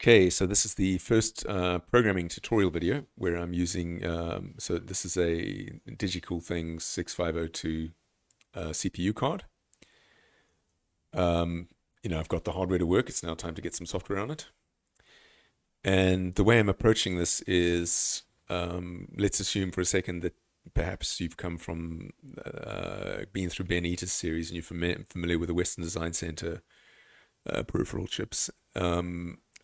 Okay, so this is the first programming tutorial video where I'm using, so this is a Digicool Things 6502 CPU card. I've got the hardware to work. It's now time to get some software on it. And the way I'm approaching this is, let's assume for a second that perhaps you've come from, been through Ben Eater's series and you're familiar with the Western Design Center peripheral chips.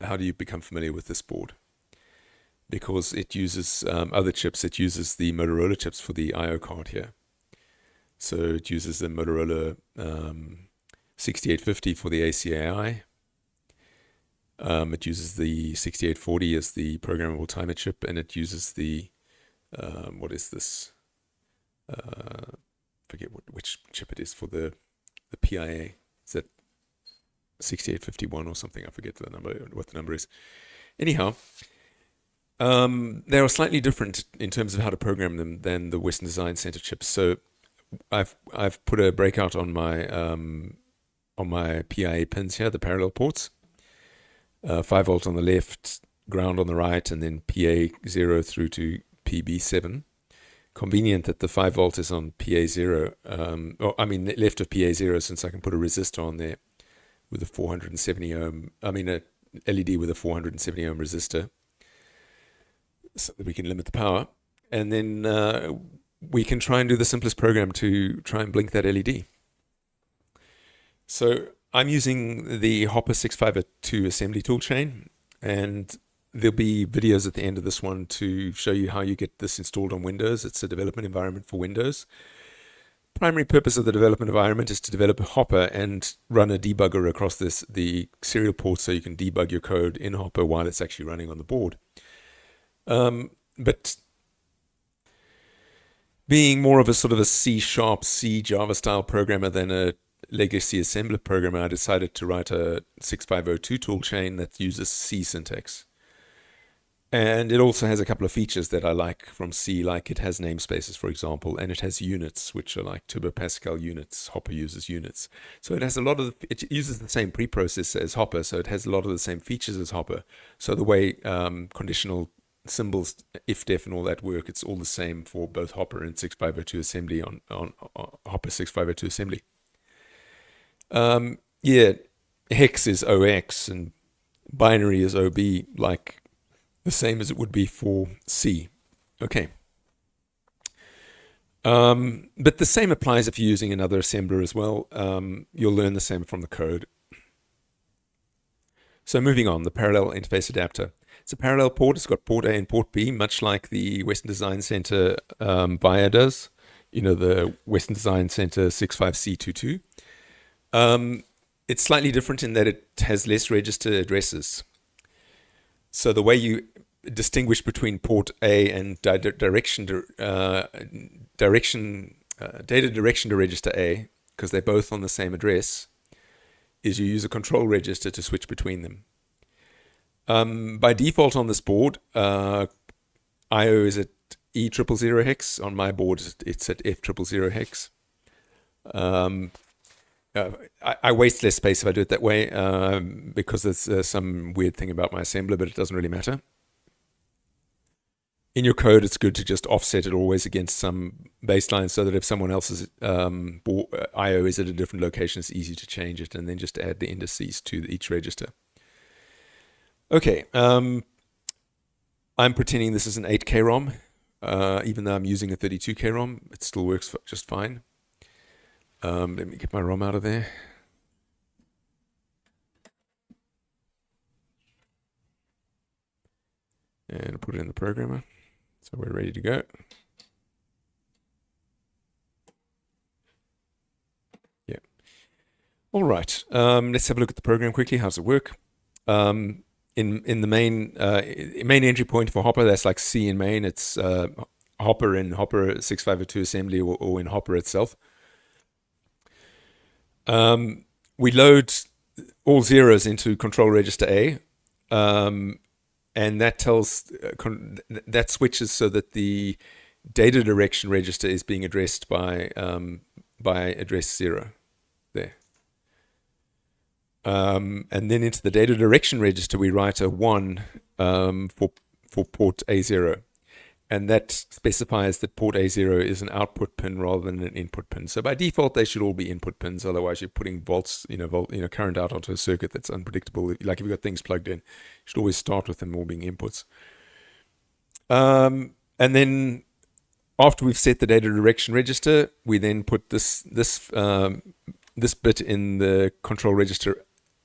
How do you become familiar with this board? Because it uses other chips. It uses the Motorola chips for the I/O card here. So it uses the Motorola 6850 for the ACAI. It uses the 6840 as the programmable timer chip, and it uses the what is this? Forget which chip it is for the PIA. Is that 6851 or something? I forget what the number is. Anyhow, they are slightly different in terms of how to program them than the Western Design Center chips. So I've put a breakout on my PIA pins here, the parallel ports. 5 volt on the left, ground on the right, and then PA 0 through to PB7. Convenient that the 5 volt is on PA 0, left of PA 0, since I can put a resistor on there with a 470 ohm, a LED with a 470 ohm resistor, so that we can limit the power. And then we can try and do the simplest program to try and blink that LED. So I'm using the Hopper 6502 assembly toolchain, and there'll be videos at the end of this one to show you how you get this installed on Windows. It's a development environment for Windows. Primary purpose of the development environment is to develop a Hopper and run a debugger across the serial port, so you can debug your code in Hopper while it's actually running on the board. But being more of a sort of a C#, C Java style programmer than a legacy assembler programmer, I decided to write a 6502 toolchain that uses C syntax. And it also has a couple of features that I like from C, like it has namespaces, for example, and it has units, which are like Turbo Pascal units. Hopper uses units. So it has it uses the same preprocessor as Hopper, so it has a lot of the same features as Hopper. So the way conditional symbols, if def and all that work, it's all the same for both Hopper and 6502 assembly on Hopper 6502 assembly. Hex is OX and binary is OB, like the same as it would be for C. Okay. But the same applies if you're using another assembler as well. You'll learn the same from the code. So moving on, the parallel interface adapter. It's a parallel port. It's got port A and port B, much like the Western Design Center VIA does. The Western Design Center 65C22. It's slightly different in that it has less register addresses. So the way you distinguish between port A and data direction to register A, because they're both on the same address, is you use a control register to switch between them. By default on this board, I/O is at E000 hex. On my board, it's at F000 hex. I waste less space if I do it that way, because there's some weird thing about my assembler, but it doesn't really matter. In your code, it's good to just offset it always against some baseline, so that if someone else's I/O is at a different location, it's easy to change it, and then just add the indices to each register. Okay, I'm pretending this is an 8K ROM. Even though I'm using a 32K ROM, it still works just fine. Let me get my ROM out of there. And put it in the programmer. So we're ready to go. Yeah. All right. Let's have a look at the program quickly. How does it work? In the main entry point for Hopper, that's like C in main. It's Hopper in Hopper 6502 assembly or in Hopper itself. We load all zeros into control register A, and that that switches so that the data direction register is being addressed by address 0 there. And then into the data direction register, we write a 1 for port A0. And that specifies that port A0 is an output pin rather than an input pin. So by default, they should all be input pins. Otherwise, you're putting current out onto a circuit that's unpredictable. Like if you've got things plugged in, you should always start with them all being inputs. And then after we've set the data direction register, we then put this bit in the control register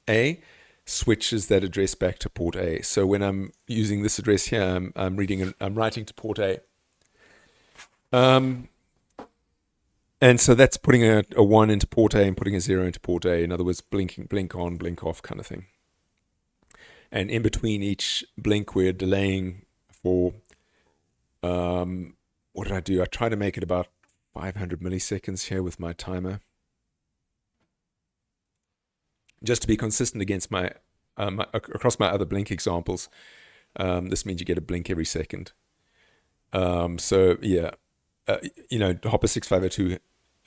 A, switches that address back to port A. So when I'm using this address here, I'm writing to port A. And so that's putting a 1 into port A and putting a 0 into port A. In other words, blink on, blink off kind of thing. And in between each blink, we're delaying for, what did I do? I try to make it about 500 milliseconds here with my timer. Just to be consistent against across my other blink examples. This means you get a blink every second. So yeah, Hopper 6502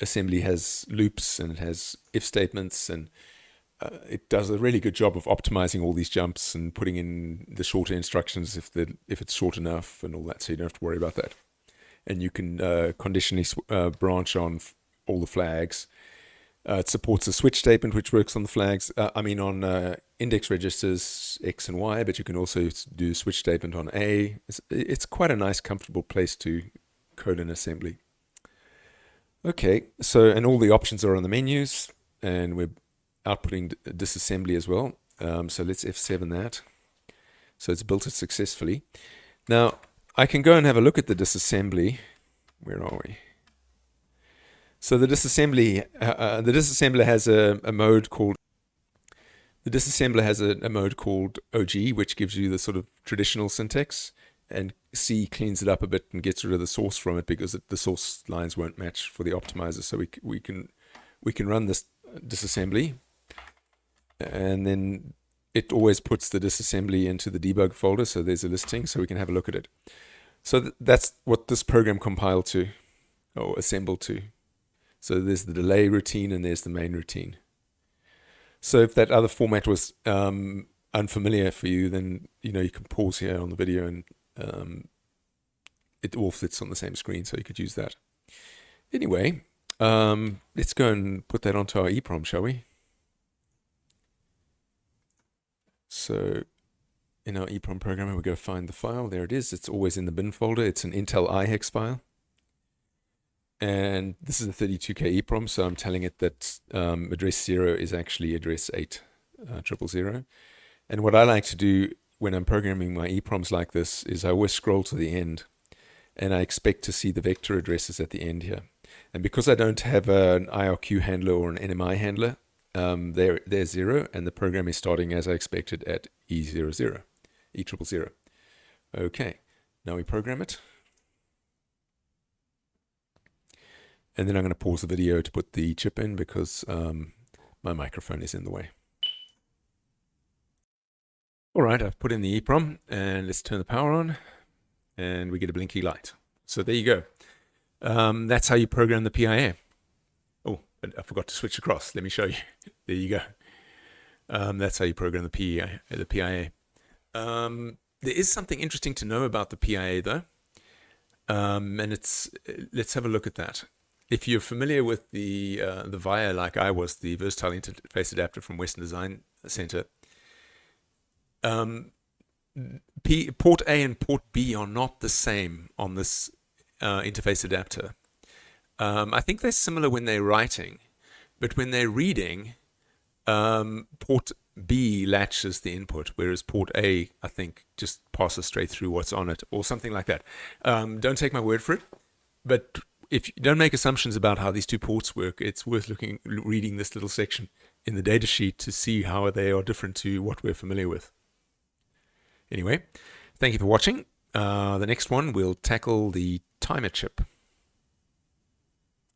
assembly has loops and it has if statements, and it does a really good job of optimizing all these jumps and putting in the shorter instructions if it's short enough and all that, so you don't have to worry about that. And you can conditionally branch on all the flags. It supports a switch statement, which works on the flags. On index registers X and Y, but you can also do a switch statement on A. It's quite a nice, comfortable place to code an assembly. Okay, and all the options are on the menus, and we're outputting disassembly as well. So let's F7 that. So it's built it successfully. Now, I can go and have a look at the disassembly. Where are we? So the disassembly, the disassembler has a mode called OG, which gives you the sort of traditional syntax, and C cleans it up a bit and gets rid of the source from it because the source lines won't match for the optimizer. So we can run this disassembly, and then it always puts the disassembly into the debug folder. So there's a listing, so we can have a look at it. So that's what this program compiled to, or assembled to. So there's the delay routine and there's the main routine. So if that other format was unfamiliar for you, then you can pause here on the video and it all fits on the same screen, so you could use that. Anyway, let's go and put that onto our EEPROM, shall we? So in our EEPROM programmer, we go find the file. There it is. It's always in the bin folder. It's an Intel iHex file. And this is a 32K EEPROM, so I'm telling it that address 0 is actually address 8000. And what I like to do when I'm programming my EEPROMs like this is I always scroll to the end, and I expect to see the vector addresses at the end here. And because I don't have an IRQ handler or an NMI handler, they're 0, and the program is starting as I expected at E00, E000. Okay, now we program it. And then I'm going to pause the video to put the chip in because my microphone is in the way. All right, I've put in the EEPROM, and let's turn the power on, and we get a blinky light. So there you go. That's how you program the PIA. Oh, I forgot to switch across. Let me show you. There you go. That's how you program the PIA. There is something interesting to know about the PIA, though, and let's have a look at that. If you're familiar with the VIA, like I was, the Versatile Interface Adapter from Western Design Center, port A and port B are not the same on this interface adapter. I think they're similar when they're writing, but when they're reading, port B latches the input, whereas port A, I think, just passes straight through what's on it, or something like that. Don't take my word for it, but if you don't make assumptions about how these two ports work, it's worth reading this little section in the datasheet to see how they are different to what we're familiar with. Anyway, thank you for watching. The next one, we'll tackle the timer chip.